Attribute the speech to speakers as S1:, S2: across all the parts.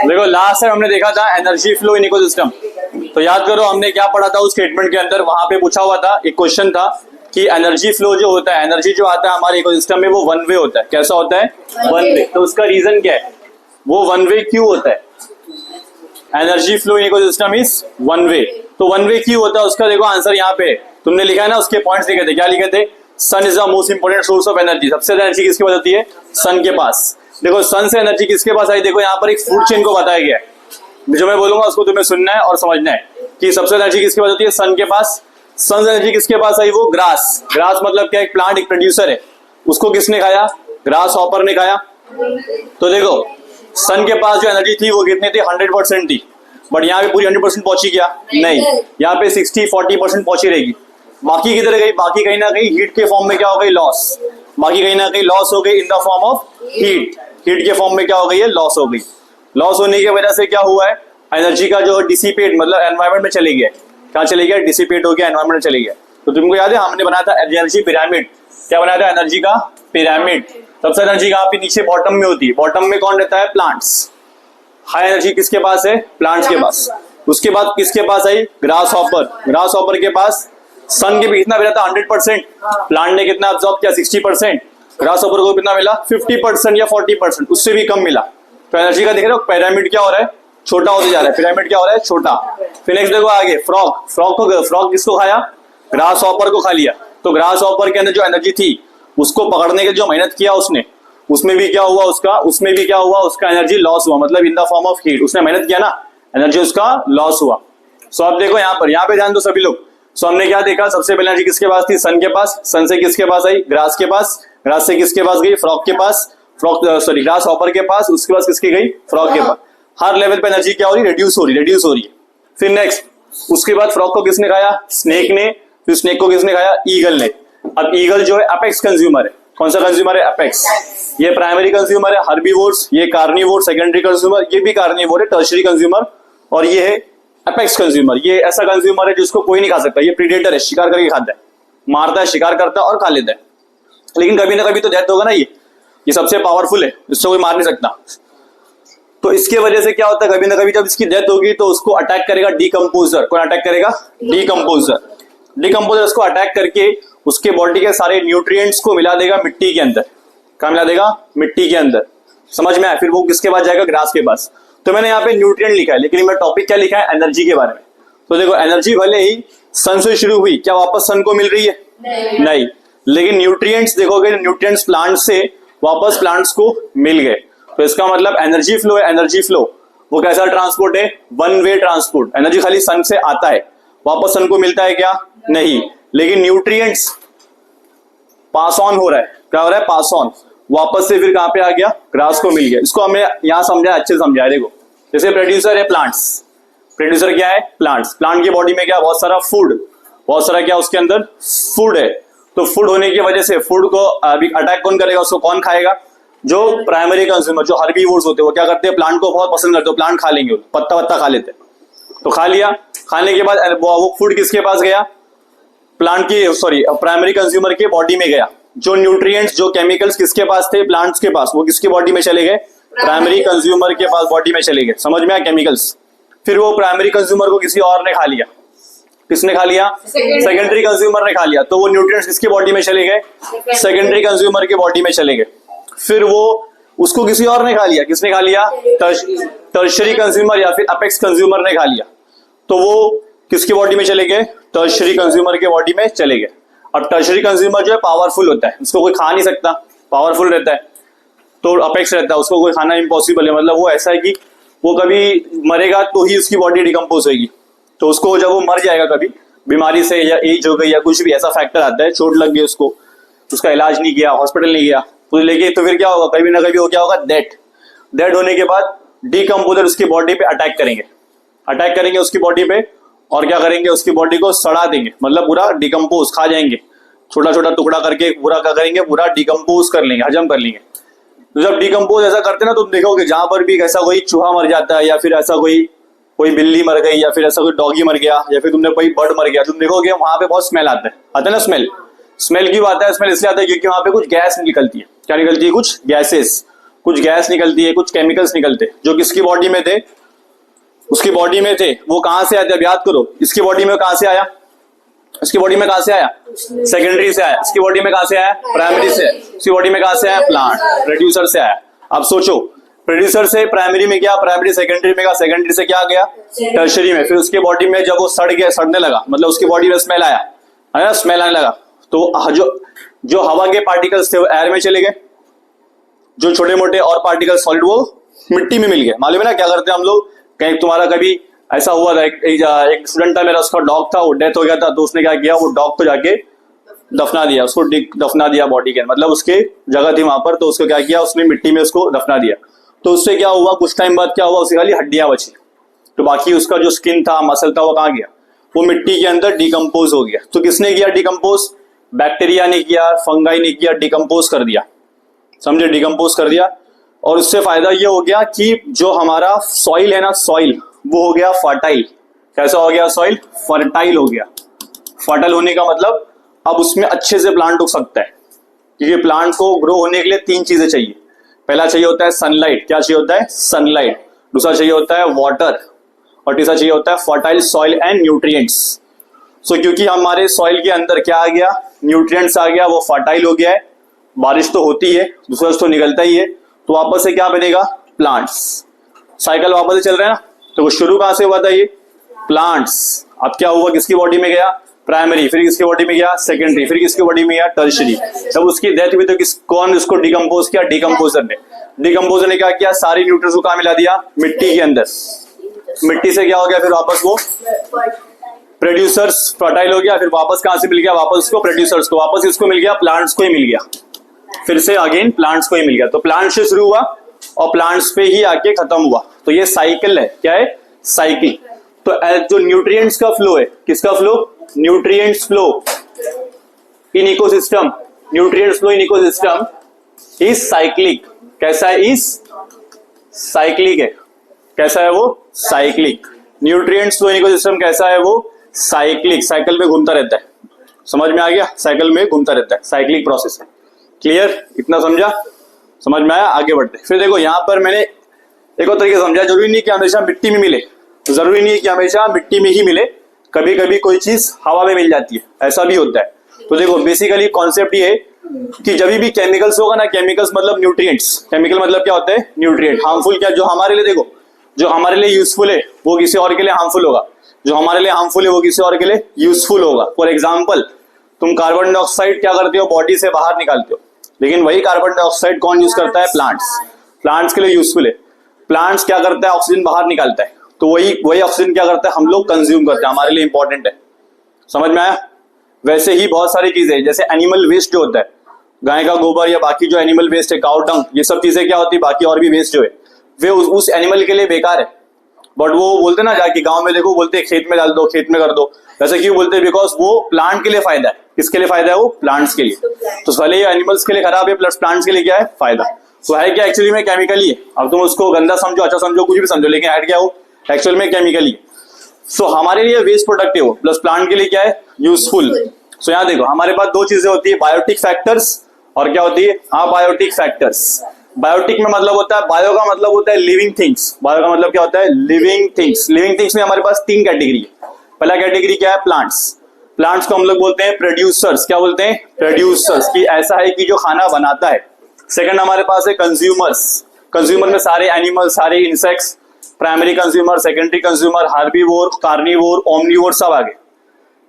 S1: देखो last time हमने देखा था एनर्जी फ्लो इन इकोसिस्टम, तो याद करो हमने क्या पढ़ा था उस स्टेटमेंट के अंदर। वहां पे पूछा हुआ था, एक क्वेश्चन था कि एनर्जी फ्लो जो होता है, एनर्जी जो आता है हमारे इकोसिस्टम में वो वन वे होता है। कैसा होता है? One way. तो उसका रीजन क्या है? वो वन वे क्यों होता है? Energy flow in ecosystem is one way. तो वन वे क्यों होता है उसका देखो आंसर यहाँ पे तुमने लिखा है ना, उसके पॉइंट्स लिखे थे। क्या लिखे थे? Sun is the most important source of energy. सबसे ज्यादा एनर्जी किसके पास होती है? सन के पास। देखो सन से एनर्जी किसके पास आई? देखो यहाँ पर एक फूड चेन को बताया गया है, जो मैं बोलूंगा उसको तुम्हें सुनना है और समझना है कि सबसे एनर्जी किसके पास होती है? सन के पास। सन से एनर्जी किसके पास आई? वो ग्रास। ग्रास मतलब क्या? एक प्लांट, एक प्रोड्यूसर है। उसको किसने खाया? ग्रास हॉपर ने खाया। तो देखो सन के पास जो एनर्जी थी वो कितनी थी? 100% थी। बट यहाँ पे पूरी 100% पहुंची क्या? नहीं, यहाँ पे 60-40% पहुंची रहेगी। बाकी किधर गई? बाकी कहीं ना कहीं हीट के फॉर्म में क्या हो गई? लॉस। बाकी कहीं ना कहीं लॉस हो गई in the form of heat. Heat के फॉर्म में क्या हो गई है? लॉस हो गई। लॉस होने की वजह से क्या हुआ है? एनर्जी का जो डिसिपेट मतलब एनवायरमेंट में चले गया। कहाँ चले गया? डिसिपेट हो गया, एनवायरमेंट में चले गया। तो तुमको याद है हमने बनाया था एनर्जी पिरामिड। क्या बनाया था? एनर्जी का पिरामिड। सबसे एनर्जी कहाँ पे? नीचे बॉटम में होती है। बॉटम में कौन रहता है? प्लांट्स। हाई एनर्जी किसके पास है? प्लांट्स के पास। उसके बाद किसके पास आई? Grasshopper. ग्रास हॉपर के पास सन के भी कितना मिला था? 100%। प्लांट ने कितना अब्सॉर्ब किया? 60%। ग्रास हॉपर को कितना मिला? 50% या 40%, उससे भी कम मिला। तो एनर्जी का देख रहे हो पिरामिड क्या हो रहा है? छोटा होते जा रहा है। पिरामिड क्या हो रहा है? छोटा। फिर नेक्स्ट देखो आगे फ्रॉग। फ्रॉग किसको खाया? ग्रास हॉपर को खा लिया। तो ग्रास हॉपर के अंदर जो एनर्जी थी उसको पकड़ने के जो मेहनत किया उसने, उसमें भी क्या हुआ? उसका एनर्जी लॉस हुआ, मतलब in the form of heat. उसने मेहनत किया ना, एनर्जी उसका लॉस हुआ। सो अब देखो यहाँ पे ध्यान दो सभी लोग। सो हमने क्या देखा? सबसे पहले एनर्जी किसके पास थी? सन के पास। सन से किसके पास आई? ग्रास के पास। ग्रास से किसके पास गई? फ्रॉग के पास। ग्रास हॉपर के पास। उसके पास किसकी गई? फ्रॉग के पास। हर लेवल पे एनर्जी क्या हो रही? रिड्यूस हो रही है। फिर नेक्स्ट उसके बाद फ्रॉग को किसने खाया? स्नेक ने। फिर स्नेक को किसने खाया? ईगल ने। अब ईगल जो है अपेक्स कंज्यूमर है। कौन सा कंज्यूमर है? अपेक्स। ये प्राइमरी कंज्यूमर है हर्बीवोर्स, ये कार्निवोर। सेकेंडरी कंज्यूमर ये भी कार्निवोर है, टर्शियरी कंज्यूमर। और ये है अपेक्स कंज्यूमर। ये ऐसा कंज्यूमर है जिसको कोई नहीं खा सकता। ये प्रीडेटर है, शिकार करके खाता है, मारता है, शिकार करता है और खा लेता है। लेकिन कभी ना कभी तो डेथ होगा ना। ये सबसे पावरफुल है, इससे कोई मार नहीं सकता। तो इसके वजह से क्या होता है? कभी ना कभी जब इसकी डेथ होगी तो उसको अटैक करेगा डिकम्पोजर। कौन अटैक करेगा? डिकम्पोजर। डिकम्पोजर उसको अटैक करके उसके बॉडी के सारे न्यूट्रिएंट्स को मिला देगा मिट्टी के अंदर। कहाँ मिला देगा? मिट्टी के अंदर। समझ में आया? फिर वो किसके पास जाएगा? ग्रास के पास। तो मैंने यहाँ पे न्यूट्रिएंट लिखा है, लेकिन मैं टॉपिक क्या लिखा है? एनर्जी के बारे में। तो देखो एनर्जी भले ही सन से शुरू हुई, क्या वापस सन को मिल रही है? नहीं। लेकिन न्यूट्रिएंट्स देखोगे, न्यूट्रिएंट्स प्लांट से वापस प्लांट्स को मिल गए। तो इसका मतलब एनर्जी फ्लो है। एनर्जी फ्लो वो कैसा ट्रांसपोर्ट है? One way transport. एनर्जी खाली सन से आता है, वापस सन को मिलता है क्या? नहीं। लेकिन न्यूट्रिएंट्स पास ऑन हो रहा है। क्या हो रहा है? Pass on. वापस से फिर कहां पे आ गया? ग्रास को मिल गया। इसको हमने यहां समझा, अच्छे से समझा। देखो जैसे प्रोड्यूसर है प्लांट्स। प्रोड्यूसर क्या है? प्लांट्स। प्लांट की बॉडी में क्या? बहुत सारा फूड, बहुत सारा क्या उसके अंदर? फूड है। तो फूड होने की वजह से फूड को अभी अटैक कौन करेगा? उसको कौन खाएगा? जो प्राइमरी कंज्यूमर, जो हर्बीवोर्स होते हैं, वो क्या करते हैं? प्लांट को बहुत पसंद करते हैं, प्लांट खा लेंगे, पत्ता वत्ता खा लेते हैं। तो खा लिया। खाने के बाद वो फूड किसके पास गया? प्लांट की प्राइमरी कंज्यूमर के बॉडी में गया। जो न्यूट्रिएंट्स, जो केमिकल्स किसके पास थे? प्लांट्स के पास। वो किसकी बॉडी में चले गए? प्राइमरी कंज्यूमर के पास बॉडी में चले गए। समझ में आया? केमिकल्स। फिर वो प्राइमरी कंज्यूमर को किसी और ने खा लिया। किसने खा लिया? सेकेंडरी कंज्यूमर ने खा लिया। तो वो न्यूट्रिएंट्स किसकी बॉडी में चले गए? सेकेंडरी कंज्यूमर के बॉडी में चले गए। फिर वो उसको किसी और ने खा लिया। किसने खा लिया? टर्शियरी कंज्यूमर या फिर अपेक्स कंज्यूमर ने खा लिया। तो वो किसकी बॉडी में चले गए? टर्शियरी कंज्यूमर के बॉडी में चले गए। अब टर्शियरी कंज्यूमर जो है पावरफुल होता है, उसको कोई खा नहीं सकता, पावरफुल रहता है। तो अपेक्स रहता है, उसको कोई खाना इम्पॉसिबल है। मतलब वो ऐसा है कि वो कभी मरेगा तो ही उसकी बॉडी डिकम्पोज होगी। तो उसको जब वो मर जाएगा कभी बीमारी से या एज हो गई या कुछ भी ऐसा फैक्टर आता है, चोट लग गई उसको, उसका इलाज नहीं किया, हॉस्पिटल नहीं गया, तो लेके तो फिर क्या होगा? कभी ना कभी वो क्या होगा? डेड होने के बाद डिकम्पोजर उसकी बॉडी पे अटैक करेंगे उसकी बॉडी पे। और क्या करेंगे? उसकी बॉडी को सड़ा देंगे, मतलब पूरा डिकम्पोज, खा जाएंगे, छोटा छोटा टुकड़ा करके पूरा क्या करेंगे? पूरा डिकम्पोज कर लेंगे, हजम कर लेंगे। तो जब डिकम्पोज ऐसा करते हैं ना, तो तुम देखोगे जहां पर भी ऐसा कोई चूहा मर जाता है या फिर ऐसा कोई बिल्ली मर गई या फिर ऐसा कोई डॉगी मर गया या फिर तुमने कोई बर्ड मर गया, तुम देखोगे वहां पे बहुत स्मेल आता है ना। स्मेल क्यों आता है? स्मेल इसलिए आता है क्योंकि वहां पे कुछ गैस निकलती है। क्या निकलती है? कुछ गैसेस। कुछ गैस निकलती है, कुछ केमिकल्स निकलते जो किसकी बॉडी में थे, उसकी बॉडी में थे, वो कहां से आते? अब याद करो, इसकी बॉडी में कहां से आया? इसकी बॉडी में कहां से आया? सेकेंडरी से आया। इसकी बॉडी में कहां से आया? प्राइमरी से। इसकी बॉडी में कहां से आया? प्लांट, प्रोड्यूसर से आया। अब सोचो, प्रोड्यूसर से प्राइमरी में गया, प्राइमरी सेकेंडरी में गया, सेकेंडरी से क्या गया? टर्शरी में। फिर उसके बॉडी में जब वो सड़ने लगा, मतलब उसकी बॉडी में स्मेल आया, है ना, स्मेल आने लगा, तो जो हवा के पार्टिकल्स थे वो एयर में चले गए, जो छोटे मोटे और पार्टिकल सॉलिड वो मिट्टी में मिल गए। मालूम है ना क्या करते हैं हम लोग? कहीं तुम्हारा कभी ऐसा हुआ था, एक स्टूडेंट था मेरा, उसका डॉग था, वो डेथ हो गया था, तो उसने क्या किया, वो डॉग को जाके दफना दिया, उसको दफना दिया बॉडी के, मतलब उसके जगह थी वहां पर, तो उसको क्या किया, उसने मिट्टी में उसको दफना दिया। तो उससे क्या हुआ, कुछ टाइम बाद क्या हुआ, उसकी खाली हड्डियां बची, तो बाकी उसका जो स्किन था, मसल था, वो कहाँ गया? वो मिट्टी के अंदर डिकम्पोज हो गया। तो किसने किया डिकम्पोज? बैक्टीरिया ने किया, फंगाई ने किया, डिकम्पोज कर दिया, समझे, डिकम्पोज कर दिया। और उससे फायदा ये हो गया कि जो हमारा सॉइल है ना, सॉइल वो हो गया फर्टाइल। कैसा हो गया? सॉइल फर्टाइल हो गया। फर्टाइल होने का मतलब अब उसमें अच्छे से प्लांट उग सकता है, क्योंकि प्लांट को ग्रो होने के लिए 3 चीजें चाहिए। पहला चाहिए होता है सनलाइट। क्या चाहिए होता है? सनलाइट। दूसरा चाहिए होता है वाटर, और तीसरा चाहिए होता है फर्टाइल सॉइल एंड न्यूट्रिएंट्स। सो क्योंकि हमारे सॉइल के अंदर क्या आ गया? न्यूट्रिएंट्स आ गया, वो फर्टाइल हो गया है, बारिश तो होती है, दूसरा तो निकलता ही है, तो वापस से क्या बनेगा? प्लांट्स। साइकिल वापस से चल रहा है ना। तो वो शुरू कहां से हुआ था? ये प्लांट्स। अब क्या हुआ? किसकी बॉडी में गया? प्राइमरी। फिर किसकी बॉडी में गया? सेकेंडरी। फिर किसकी बॉडी में गया? टर्शरी। जब उसकी डेथ हुई तो कौन उसको डिकम्पोज किया? डिकम्पोजर ने। डिकम्पोजर ने क्या किया? सारी न्यूट्रिएंट्स को कहां मिला दिया? मिट्टी के अंदर। मिट्टी से क्या हो गया? फिर वापस वो प्रोड्यूसर्स, फर्टाइल हो गया। फिर वापस कहां से मिल गया? वापस उसको प्रोड्यूसर्स को, वापस इसको मिल गया, प्लांट्स को ही मिल गया, फिर से अगेन प्लांट्स को ही मिल गया। तो प्लांट से शुरू हुआ और प्लांट्स पे ही आके खत्म हुआ। तो ये साइकिल है। क्या है? साइकिल। तो जो न्यूट्रिएंट्स का फ्लो है, किसका flow? Nutrients flow in ecosystem, nutrients flow in ecosystem is cyclic. कैसा है? इज साइक्लिक है। कैसा है वो? Cyclic. Nutrients flow in ecosystem कैसा है वो? साइक्लिक। साइकिल में घूमता रहता है। समझ में आ गया? साइकिल में घूमता रहता है, साइक्लिक प्रोसेस है। क्लियर? इतना समझा? समझ में आया? आगे बढ़ते। फिर देखो यहां पर मैंने एक और तरीके समझा, जरूरी नहीं कि हमेशा मिट्टी में मिले, जरूरी नहीं कि हमेशा मिट्टी में ही मिले, कभी कभी कोई चीज हवा में मिल जाती है, ऐसा भी होता है। तो देखो बेसिकली कॉन्सेप्ट ये है कि जब भी केमिकल्स होगा ना, केमिकल्स मतलब न्यूट्रिएंट्स, केमिकल मतलब क्या होता है? न्यूट्रिएंट। हार्मफुल क्या? जो हमारे लिए, देखो जो हमारे लिए यूजफुल है वो किसी और के लिए हार्मफुल होगा, जो हमारे लिए हार्मफुल है वो किसी और के लिए यूजफुल होगा। फॉर एग्जाम्पल, तुम कार्बन डाइऑक्साइड क्या करते हो? बॉडी से बाहर निकालते हो, लेकिन वही कार्बन डाइऑक्साइड कौन यूज करता है? प्लांट्स। प्लांट्स के लिए यूजफुल है। प्लांट्स क्या करता है? ऑक्सीजन बाहर निकालता है, तो वही ऑक्सीजन क्या करता है? हम लोग कंज्यूम करते हैं, हमारे लिए इंपॉर्टेंट है। समझ में आया? वैसे ही बहुत सारी चीजें, जैसे एनिमल वेस्ट जो होता है, गाय का गोबर या बाकी जो एनिमल वेस्ट है, काउ डंग, ये सब चीजें क्या होती है? बाकी और भी वेस्ट जो है वे उस एनिमल के लिए बेकार है, बट वो बोलते ना, जाके गांव में देखो बोलते हैं खेत में डाल दो, खेत में कर दो। वैसे क्यों बोलते हैं? बिकॉज वो प्लांट के लिए फायदा है। किसके लिए फायदा है? वो प्लांट्स के लिए। तो भले ये एनिमल्स के लिए खराब है, प्लस प्लांट्स के लिए क्या है? फायदा। तो है क्या? एक्चुअली में केमिकल ही है। अब तुम उसको गंदा समझो, अच्छा समझो, कुछ भी समझो, लेकिन ऐड क्या हो? एक्चुअल में केमिकल ही। सो हमारे लिए वेस्ट प्रोडक्ट है वो, प्लस प्लांट के लिए क्या है? यूजफुल। सो यहाँ देखो हमारे पास 2 चीजें होती है, बायोटिक फैक्टर्स और क्या होती है? Abiotic factors. बायोटिक में मतलब होता है, बायो का मतलब होता है लिविंग थिंग्स। बायो का मतलब क्या होता है? Living things. लिविंग थिंग्स में हमारे पास 3 कैटेगरी है। पहला कैटेगरी क्या है? प्लांट्स। प्लांट्स को हम लोग बोलते हैं प्रोड्यूसर्स। क्या बोलते हैं? प्रोड्यूसर्स। की ऐसा है कि जो खाना बनाता है। सेकंड हमारे पास है कंज्यूमर्स। कंज्यूमर में सारे एनिमल, सारे insects, primary consumer, secondary consumer, herbivore, carnivore, omnivore, सब आ गए।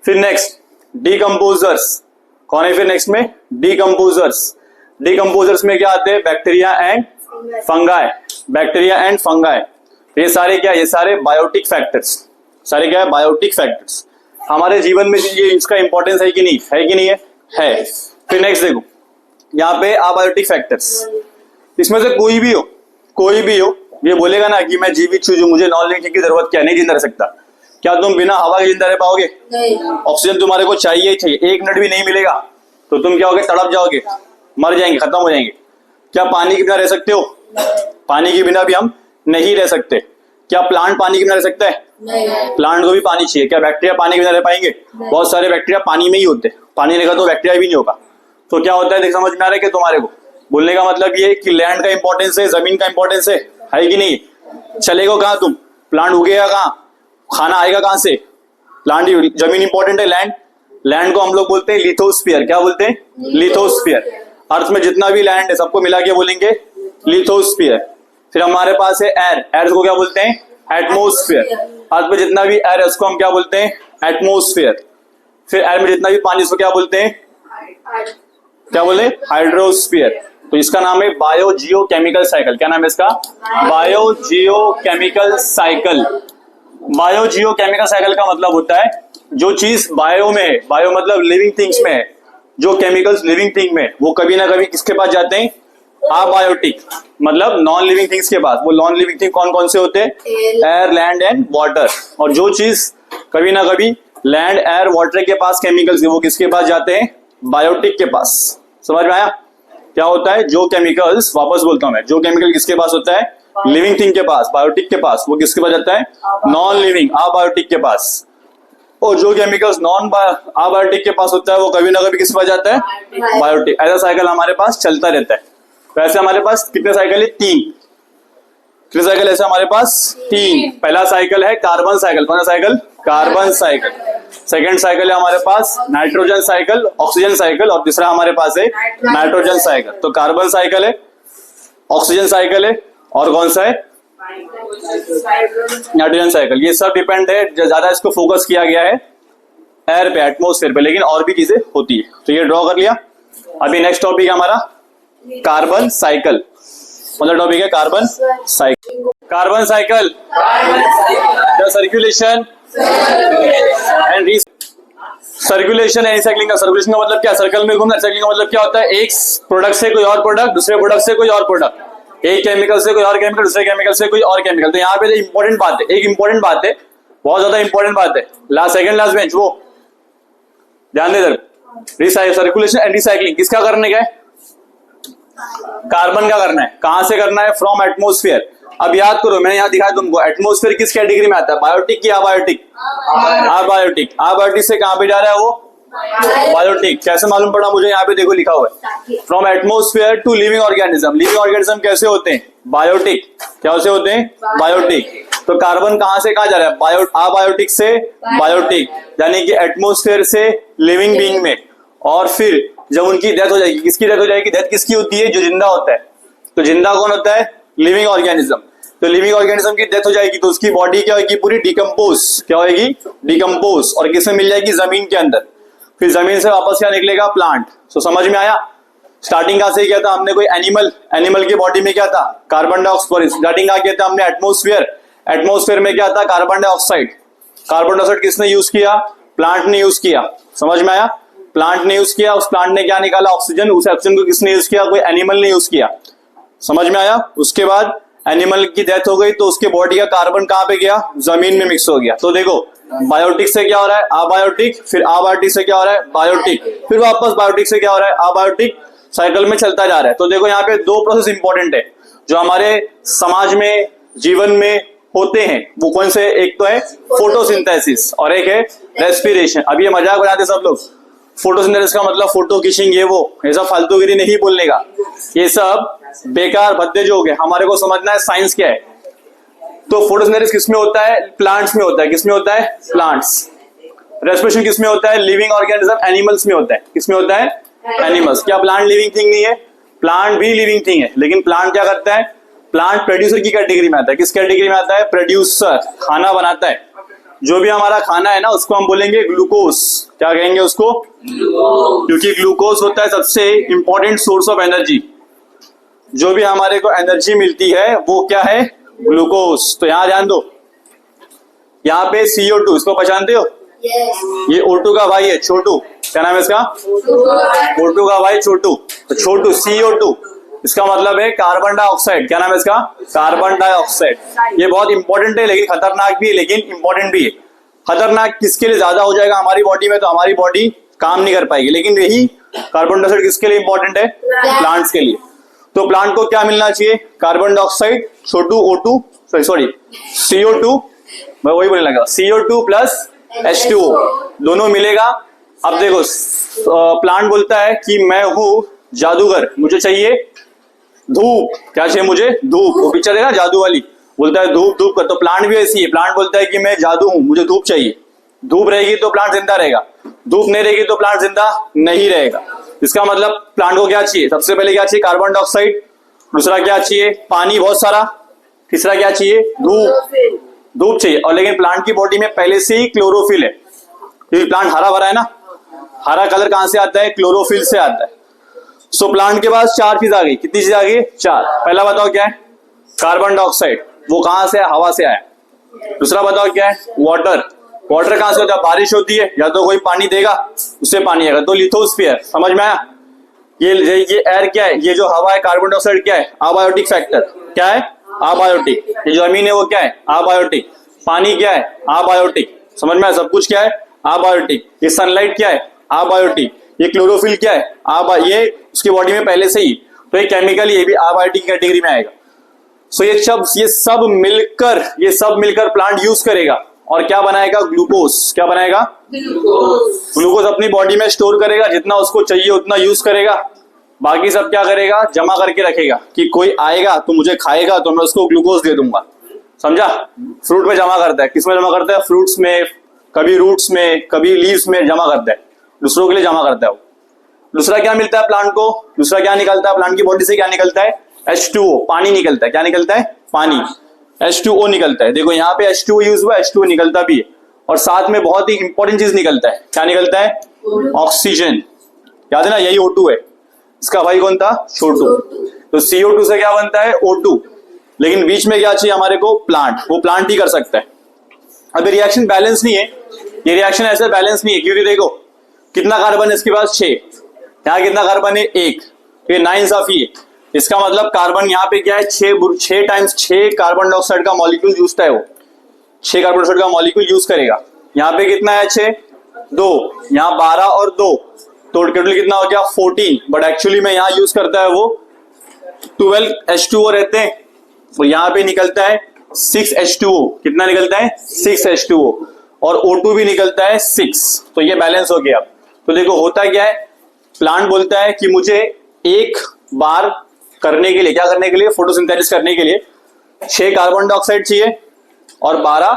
S1: फिर नेक्स्ट डिकम्पोजर्स। कौन है फिर नेक्स्ट में? डिकम्पोजर्स। डिकम्पोजर्स में क्या आते हैं? Bacteria and fungi. Bacteria and fungi, ये सारे क्या? ये सारे बायोटिक फैक्टर्स। सारे क्या है? Biotic factors. हमारे जीवन में ये इसका इंपॉर्टेंस है कि नहीं? है कि नहीं है? है। फिर नेक्स्ट देखो यहाँ पे अबायोटिक फैक्टर्स। इसमें से कोई भी हो ये बोलेगा ना कि मैं जीवित हूं, जो मुझे नॉन लिविंग की जरूरत क्या? नहीं जिंदा रह सकता। क्या तुम बिना हवा के जिंदा रह पाओगे? नहीं। ऑक्सीजन तुम्हारे को चाहिए ही चाहिए। 1 मिनट भी नहीं मिलेगा तो तुम क्या होगे? तड़प जाओगे, मर जाएंगे, खत्म हो जाएंगे। क्या पानी के बिना रह सकते हो? पानी के बिना भी हम नहीं रह सकते। क्या प्लांट पानी के बिना रह सकता है? नहीं। प्लांट को भी पानी चाहिए। क्या बैक्टीरिया पानी के बिना रह पाएंगे? बहुत सारे बैक्टीरिया पानी में ही होते हैं, पानी रहेगा तो बैक्टीरिया भी नहीं होगा। तो क्या होता है? देख समझ में आ रहा है कि तुम्हारे को बोलने का मतलब ये कि लैंड का इंपॉर्टेंस है, जमीन का इंपॉर्टेंस है कि नहीं? चलेगा कहाँ तुम? प्लांट उगेगा कहाँ? खाना आएगा कहाँ से? प्लांट, जमीन इंपॉर्टेंट है, लैंड। लैंड को हम लोग बोलते हैं लिथोस्फीयर। क्या बोलते हैं? लिथोस्फीयर। अर्थ में जितना भी लैंड है सबको मिला के बोलेंगे लिथोस्फीयर। फिर हमारे पास है एयर। एयर को क्या बोलते हैं? एटमोस्फीयर। अर्थ में जितना भी एयर है उसको हम क्या बोलते हैं? एटमोस्फीयर। फिर एयर में जितना भी पानी उसको क्या बोलते हैं? क्या बोले? हाइड्रोस्फीयर। तो इसका नाम है बायोजियोकेमिकल साइकिल। क्या नाम है इसका? Biogeochemical cycle. बायोजियोकेमिकल साइकिल का मतलब होता है जो चीज बायो में है, बायो मतलब लिविंग थिंग्स में है, जो केमिकल्स लिविंग थिंग में, वो कभी ना कभी किसके पास जाते हैं? अबायोटिक, मतलब नॉन लिविंग थिंग्स के पास। वो नॉन लिविंग थिंग कौन कौन से होते हैं? Air, land and water. और जो चीज कभी ना कभी लैंड, एयर, वाटर के पास केमिकल्स है, वो किसके पास जाते हैं? बायोटिक के पास। समझ में आया? क्या होता है? जो केमिकल्स, वापस बोलता हूं मैं, जो केमिकल किसके पास होता है? लिविंग थिंग के पास, बायोटिक के पास। वो किसके पास जाता है? नॉन लिविंग, अबायोटिक के पास। और जो केमिकल्स नॉन अबायोटिक के पास होता है वो कभी ना कभी किसके पास जाता है? बायोटिक। ऐसा साइकिल हमारे पास चलता रहता है। तो ऐसे हमारे पास कितने साइकिल है? 3। कितने साइकिल ऐसे हमारे पास? 3। पहला साइकिल है कार्बन साइकिल। कौन सा cycle? Carbon cycle. Second cycle है हमारे पास नाइट्रोजन साइकिल, ऑक्सीजन साइकिल, और तीसरा हमारे पास है नाइट्रोजन साइकिल। तो कार्बन साइकिल है, ऑक्सीजन साइकिल है, और कौन सा है? Nitrogen cycle. ये सब डिपेंड है, ज्यादा इसको फोकस किया गया है एयर पे, एटमोस्फेयर पे, लेकिन और भी चीजें होती है। तो ये ड्रॉ कर लिया। अभी नेक्स्ट टॉपिक है हमारा कार्बन साइकिल। कौन सा टॉपिक है? Carbon cycle. Carbon cycle, the circulation and circulation and recycling. का सर्कुलेशन का मतलब क्या? सर्कल में घूमना। रिसाइक्लिंग का मतलब क्या होता है? एक प्रोडक्ट से कोई और प्रोडक्ट, दूसरे प्रोडक्ट से कोई और प्रोडक्ट, एक केमिकल से कोई और केमिकल, दूसरे केमिकल से कोई और केमिकल। तो यहाँ पे इंपॉर्टेंट बात है, एक इंपॉर्टेंट बात है, बहुत ज्यादा इंपॉर्टेंट बात है, सेकंड लास्ट बेंच, वो ध्यान दे इधर। सर्कुलेशन एंड रिसाइक्लिंग किसका करने का है? कार्बन का करना है। कहां से करना है? From atmosphere. अब याद करो, मैंने यहाँ दिखाया तुमको, एटमोस्फियर किस कैटेगरी में आता है? बायोटिक की अबायोटिक? अबायोटिक। अबायोटिक से कहां पे जा रहा है वो? बायोटिक। कैसे मालूम पड़ा मुझे? यहाँ पे देखो लिखा हुआ है, from atmosphere to living organism. Living organism कैसे होते हैं? बायोटिक। कैसे होते हैं? बायोटिक। तो कार्बन कहां से कहां जा रहा है? अबायोटिक से बायोटिक, यानी कि एटमोस्फेयर से लिविंग बीइंग में। और फिर जब उनकी डेथ हो जाएगी, किसकी डेथ हो जाएगी? डेथ किसकी होती है? जो जिंदा होता है। तो जिंदा कौन होता है? Living organism. तो लिविंग ऑर्गेनिज्म की डेथ हो जाएगी तो उसकी बॉडी क्या होगी? पूरी डिकम्पोज। क्या होगी? डिकम्पोज। और किसमें मिल जाएगी? जमीन के अंदर। फिर जमीन से वापस क्या निकलेगा? प्लांट। तो समझ में आया? स्टार्टिंग कहां से किया था हमने? कोई एनिमल की बॉडी में क्या था? Carbon dioxide. स्टार्टिंग कहां किया था हमने? एटमोस्फियर। एटमोस्फियर में क्या था? Carbon dioxide. कार्बन डाइऑक्साइड किसने यूज किया? प्लांट ने यूज किया। समझ में आया? प्लांट ने यूज किया। उस प्लांट ने क्या निकाला? ऑक्सीजन। उस ऑक्सीजन को किसने यूज किया? कोई एनिमल ने यूज किया। समझ में आया? उसके बाद एनिमल की डेथ हो गई तो उसके बॉडी का कार्बन कहां पे गया? जमीन में मिक्स हो गया। तो देखो, बायोटिक से क्या हो रहा है? अबायोटिक। फिर अबायोटिक से क्या हो रहा है? बायोटिक। फिर वापस बायोटिक से क्या हो रहा है? अबायोटिक। साइकिल में चलता जा रहा है। तो देखो यहाँ पे 2 प्रोसेस इंपॉर्टेंट है जो हमारे समाज में, जीवन में होते हैं। वो कौन से? एक तो है फोटोसिंथेसिस और एक है रेस्पिरेशन। अब ये मजाक बनाते सब लोग, फोटोसिंथेसिस का मतलब फोटो खींचिंग, ये वो, ऐसा फालतूगिरी नहीं बोलने का। ये सब बेकार भद्दे जो हो गए। हमारे को समझना है साइंस क्या है। तो फोटोसिंथेसिस किसमें होता है? प्लांट्स में होता है। किसमें होता है? प्लांट्स। रेस्पिरेशन किसमें होता है? लिविंग ऑर्गेनिज्म, एनिमल्स में होता है। किसमें होता है? एनिमल्स। क्या प्लांट लिविंग थिंग नहीं है? प्लांट भी लिविंग थिंग है, लेकिन प्लांट क्या करता है? प्लांट प्रोड्यूसर की कैटेगरी में आता है। किस कैटेगरी में आता है? प्रोड्यूसर। खाना बनाता है। जो भी हमारा खाना है ना, उसको हम बोलेंगे ग्लूकोज। क्या कहेंगे उसको? क्योंकि ग्लूकोज होता है सबसे इंपॉर्टेंट सोर्स ऑफ एनर्जी। जो भी हमारे को एनर्जी मिलती है वो क्या है? ग्लूकोज। तो यहां ध्यान दो, यहाँ पे CO2, इसको पहचानते हो? ये O2 का भाई है, छोटू। क्या नाम है इसका? O2 का भाई छोटू। तो छोटू CO2, इसका मतलब है कार्बन डाइऑक्साइड। क्या नाम है इसका? Carbon dioxide. ये बहुत इंपॉर्टेंट है, लेकिन खतरनाक भी है, लेकिन इंपॉर्टेंट भी है। खतरनाक किसके लिए? ज्यादा हो जाएगा हमारी बॉडी में तो हमारी बॉडी काम नहीं कर पाएगी। लेकिन यही कार्बन डाइऑक्साइड किसके लिए इंपॉर्टेंट है? प्लांट्स के लिए। तो प्लांट को क्या मिलना चाहिए? कार्बन डाइऑक्साइड, छोटू O2, सॉरी CO2, मैं वही बोलने लगा, CO2 प्लस H2O दोनों मिलेगा। अब देखो, प्लांट बोलता है कि मैं हूं जादूगर, मुझे चाहिए धूप, क्या चाहिए मुझे? धूप। वो पिक्चर देखा जादू वाली, बोलता है धूप धूप कर। तो प्लांट भी ऐसी है, प्लांट बोलता है कि मैं जादू हूं, मुझे धूप चाहिए। धूप रहेगी तो प्लांट जिंदा रहेगा, धूप नहीं रहेगी तो प्लांट जिंदा नहीं रहेगा। इसका मतलब प्लांट को क्या चाहिए? सबसे पहले क्या चाहिए? Carbon dioxide. दूसरा क्या चाहिए? पानी बहुत सारा। तीसरा क्या चाहिए? धूप। धूप चाहिए। और लेकिन प्लांट की बॉडी में पहले से ही क्लोरोफिल है, क्योंकि प्लांट हरा भरा है ना। हरा कलर कहां से आता है? क्लोरोफिल से आता है। सो प्लांट के पास चार चीज आ गई। कितनी चीज आ गई? चार। पहला बताओ क्या है? Carbon dioxide. वो कहां से है? हवा से आया। दूसरा बताओ क्या है? वाटर। वाटर कहां से होता है? बारिश होती है, या तो कोई पानी देगा उससे पानी आएगा, तो लिथोस्फीयर। समझ में आया? ये एयर क्या है? ये जो हवा है, कार्बन डाइऑक्साइड क्या है? Abiotic factor. क्या है? अबायोटिक। ये जो जमीन है वो क्या है? अबायोटिक। पानी क्या है? अबायोटिक। समझ में आया? सब कुछ क्या है? अबायोटिक। ये सनलाइट क्या है? अबायोटिक। ये क्लोरोफिल क्या है? ये उसकी बॉडी में पहले से ही, तो ये केमिकल, ये भी अबायोटिक कैटेगरी में आएगा। सो ये सब मिलकर प्लांट यूज करेगा और क्या बनाएगा? ग्लूकोज। क्या बनाएगा? ग्लूकोज अपनी बॉडी में स्टोर करेगा, जितना उसको चाहिए उतना यूज करेगा। बाकी सब क्या करेगा? जमा करके रखेगा कि कोई आएगा तो मुझे खाएगा तो मैं उसको ग्लूकोज दे दूंगा। समझा? फ्रूट में जमा करता है। किस में जमा करता है? फ्रूट्स में, कभी रूट्स में, कभी लीव्स में जमा करता है, दूसरों के लिए जमा करता है वो। दूसरा क्या मिलता है प्लांट को? दूसरा क्या निकलता है प्लांट की बॉडी से? क्या निकलता है? H2O। पानी निकलता है। क्या निकलता है? पानी। H2O निकलता है। देखो यहाँ पे H2O यूज हुआ, H2O निकलता भी है। और साथ में बहुत ही इंपॉर्टेंट चीज निकलता है। क्या निकलता है? ऑक्सीजन। याद है ना, यही O2 है। इसका भाई कौन था? छोटू। तो CO2 से क्या बनता है? O2। लेकिन बीच में क्या चाहिए हमारे को? प्लांट। वो प्लांट ही कर सकता है। अब रिएक्शन बैलेंस नहीं है, ये रिएक्शन ऐसे बैलेंस नहीं है, क्योंकि देखो कितना कार्बन है इसके पास? 6। यहाँ कितना कार्बन है? 1। ये 9 ऑफ ये। इसका मतलब कार्बन यहाँ पे क्या है? 6 टाइम्स 6 कार्बन डाइऑक्साइड का मॉलिक्यूल यूज है वो। 6 कार्बन डाइऑक्साइड का मॉलिक्यूल यूज करेगा। यहाँ पे कितना है? 6, 2, यहाँ 12 और 2, तो टोटल कितना हो गया? 14। बट एक्चुअली में यहाँ यूज करता है वो 12 H2O रहते हैं, तो यहाँ पे निकलता है 6 H2O। कितना निकलता है? 6 H2O। और O2 भी निकलता है 6। तो ये बैलेंस हो गया। तो देखो होता क्या है, प्लांट बोलता है कि मुझे एक बार करने के लिए, क्या करने के लिए? फोटोसिंथेसिस करने के लिए 6 कार्बन डाइऑक्साइड चाहिए और 12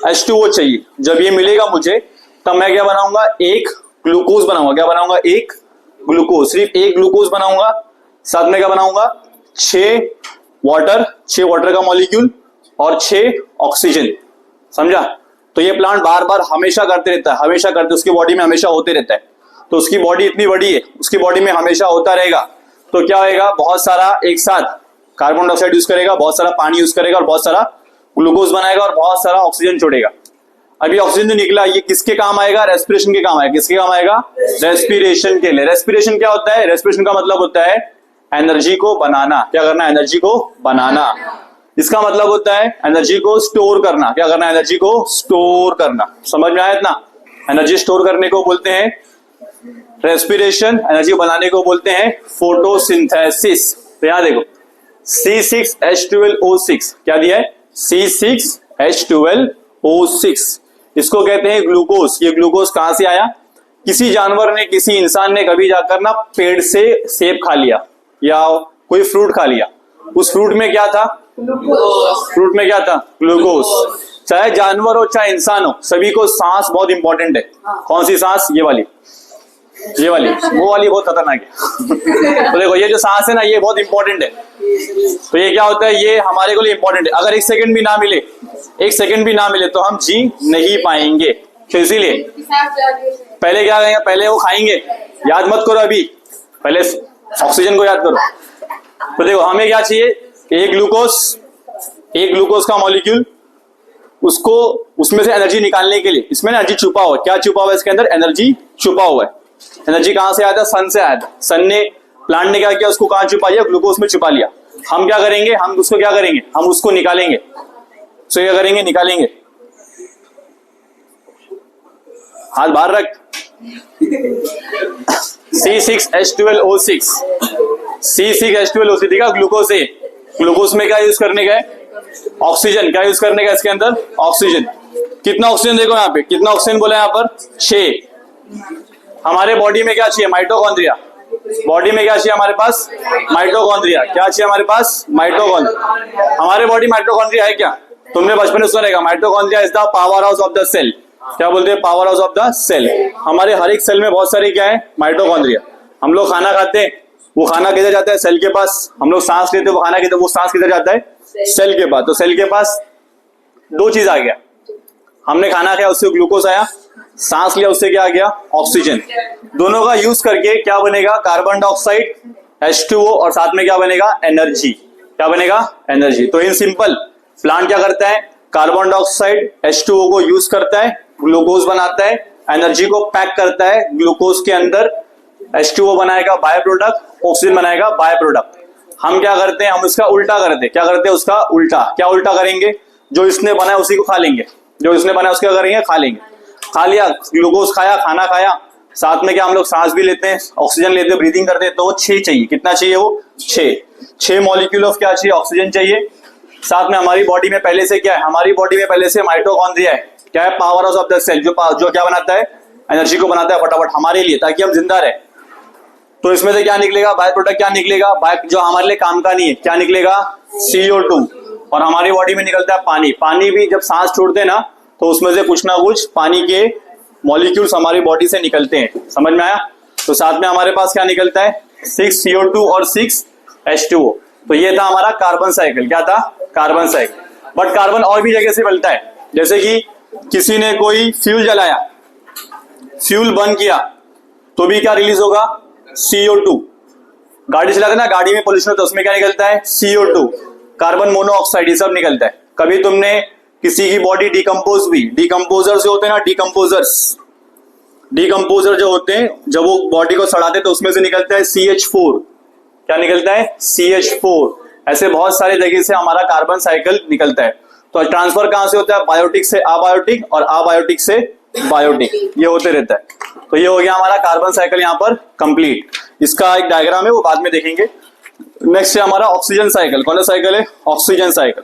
S1: H2O चाहिए। जब ये मिलेगा मुझे, तब मैं क्या बनाऊंगा? एक ग्लूकोज बनाऊंगा। क्या बनाऊंगा? एक ग्लूकोज। सिर्फ एक ग्लूकोज बनाऊंगा। साथ में क्या बनाऊंगा? 6 वाटर का मॉलिक्यूल और 6 ऑक्सीजन। समझा? तो ये प्लांट बार बार हमेशा करते रहता है, हमेशा करते, उसकी बॉडी में हमेशा होते रहता है। तो उसकी बॉडी इतनी बड़ी है, उसकी बॉडी में हमेशा होता रहेगा। तो क्या होगा? बहुत सारा एक साथ कार्बन डाइऑक्साइड यूज करेगा, बहुत सारा पानी यूज करेगा और बहुत सारा ग्लूकोज बनाएगा और बहुत सारा ऑक्सीजन छोड़ेगा। अभी ऑक्सीजन जो निकला ये किसके काम आएगा? रेस्पिरेशन के काम आएगा। किसके काम आएगा? रेस्पिरेशन के लिए। रेस्पिरेशन क्या होता है? रेस्पिरेशन का मतलब होता है एनर्जी को बनाना। क्या करना? एनर्जी को बनाना। इसका मतलब होता है एनर्जी को स्टोर करना। क्या करना? एनर्जी को स्टोर करना। समझ में आया इतना? एनर्जी स्टोर करने को बोलते हैं रेस्पिरेशन, एनर्जी बनाने को बोलते हैं फोटोसिंथेसिस। तो यहां देखो C6H12O6 क्या दिया है? C6H12O6। इसको कहते हैं ग्लूकोज। ये ग्लूकोज कहां से आया? किसी जानवर ने, किसी इंसान ने कभी जाकर ना पेड़ से सेब खा लिया या कोई फ्रूट खा लिया। उस फ्रूट में क्या था? फ्रूट में क्या था? ग्लूकोज। चाहे जानवर हो चाहे इंसान हो, सभी को सांस बहुत इंपॉर्टेंट है। कौन सी सांस? ये वाली, ये वाली। वो वाली बहुत खतरनाक है। तो देखो ये जो सांस है ना, ये बहुत इंपॉर्टेंट है। तो ये क्या होता है? ये हमारे को लिए इंपॉर्टेंट है। अगर 1 सेकंड भी ना मिले, 1 सेकंड भी ना मिले तो हम जी नहीं पाएंगे। तो इसीलिए पहले क्या करेंगे? पहले वो खाएंगे। याद मत करो अभी, पहले ऑक्सीजन को याद करो। तो देखो हमें क्या चाहिए? एक ग्लूकोज का मॉलिक्यूल, उसको उसमें से एनर्जी निकालने के लिए, इसमें एनर्जी छुपा हुआ है। क्या छुपा हुआ है इसके अंदर? एनर्जी छुपा हुआ है। एनर्जी कहां से आया था? सन से आया था। सन ने, प्लांट ने क्या किया? उसको कहां छुपा लिया? ग्लूकोज में छुपा लिया। हम क्या करेंगे? हम उसको क्या करेंगे? हम उसको निकालेंगे। तो क्या करेंगे? निकालेंगे। हाथ बाहर रख। C6H12O6 C6H12O6 देखा? ग्लूकोज है। ग्लूकोज में क्या यूज करने का है? ऑक्सीजन। क्या यूज करने का इसके अंदर? ऑक्सीजन। कितना ऑक्सीजन? देखो यहाँ पे कितना ऑक्सीजन बोला यहाँ पर? 6। हमारे बॉडी में क्या चाहिए? माइटोकॉन्ड्रिया। बॉडी में क्या चाहिए हमारे पास? माइटोकॉन्ड्रिया। क्या चाहिए हमारे पास? माइटोकॉन्ड्रिया। हमारे बॉडी माइटोकॉन्ड्रिया है क्या? तुमने बचपन में सुना रहेगा, mitochondria is the powerhouse of the cell. क्या बोलते हैं? Powerhouse of the cell. हमारे हर एक सेल में बहुत सारे क्या है? माइटोकॉन्ड्रिया। हम लोग खाना खाते हैं, वो खाना किधर जाता है? सेल के पास। हम लोग सांस लेते हैं, वो खाना किधर? वो सांस किधर जाता है? सेल के पास। तो सेल के पास दो चीज आ गया, हमने खाना खाया उससे ग्लूकोज आया, सांस लिया उससे क्या आ गया? ऑक्सीजन। दोनों का यूज करके क्या बनेगा? कार्बन डाइऑक्साइड, H2O, और साथ में क्या बनेगा? एनर्जी। क्या बनेगा? एनर्जी। तो इन सिंपल प्लांट क्या करता है? कार्बन डाइऑक्साइड, H2O को यूज करता है, ग्लूकोज बनाता है, एनर्जी को पैक करता है ग्लूकोज के अंदर, H2O बनाएगा बाय प्रोडक्ट, ऑक्सीजन बनाएगा बाय प्रोडक्ट। हम क्या करते हैं? हम इसका उल्टा करते हैं। क्या करते हैं? उसका उल्टा। क्या उल्टा करेंगे? जो इसने बनाया उसी को खा लेंगे, जो इसने बनाया उसका करेंगे? खा लेंगे। खा लिया, ग्लूकोज खाया, खाना खाया, साथ में क्या हम लोग सांस भी लेते हैं, ऑक्सीजन लेते हैं, ब्रीदिंग करते हैं, तो वो 6 चाहिए। कितना चाहिए? वो 6 मॉलिक्यूल ऑफ क्या चाहिए? ऑक्सीजन चाहिए। साथ में हमारी बॉडी में पहले से क्या है? हमारी बॉडी में पहले से माइटोकॉन्ड्रिया है। क्या है? Powerhouse of the cell, जो क्या बनाता है? एनर्जी को बनाता है फटाफट हमारे लिए, ताकि हम जिंदा रहे। तो इसमें से क्या निकलेगा? बाय प्रोडक्ट क्या निकलेगा? जो हमारे लिए काम का नहीं है, क्या निकलेगा? CO2। और हमारी बॉडी में निकलता है पानी। पानी भी जब सांस छोड़ते हैं ना, तो उसमें से कुछ ना कुछ पानी के मॉलिक्यूल्स हमारी बॉडी से निकलते हैं। समझ में आया? तो साथ में हमारे पास क्या निकलता है? 6 CO2 और 6 H2O। तो ये था हमारा कार्बन साइकिल। क्या था? Carbon cycle. बट कार्बन और भी जगह से मिलता है, जैसे कि किसी ने कोई फ्यूल जलाया, फ्यूल बर्न किया, तो भी क्या रिलीज होगा? CO2। गाड़ी चलाते ना, गाड़ी में पोल्यूशन होता है, उसमें क्या निकलता है? CO2, कार्बन मोनोऑक्साइड, ये सब निकलता है। कभी तुमने किसी की बॉडी डिकम्पोज हुई, डिकम्पोजर से होते हैं ना, डिकम्पोजर जो होते हैं, जब वो बॉडी को सड़ाते तो उसमें से निकलता है CH4। क्या निकलता है? CH4। ऐसे बहुत सारे जगह से हमारा कार्बन साइकिल निकलता है। तो ट्रांसफर कहां से होता है? बायोटिक से अबायोटिक और अबायोटिक से बायोटिक, ये होते रहता है। तो ये हो गया हमारा कार्बन साइकिल यहाँ पर कंप्लीट। इसका एक डायग्राम है, वो बाद में देखेंगे। नेक्स्ट है हमारा ऑक्सीजन साइकिल। कौन सा साइकिल है? Oxygen cycle.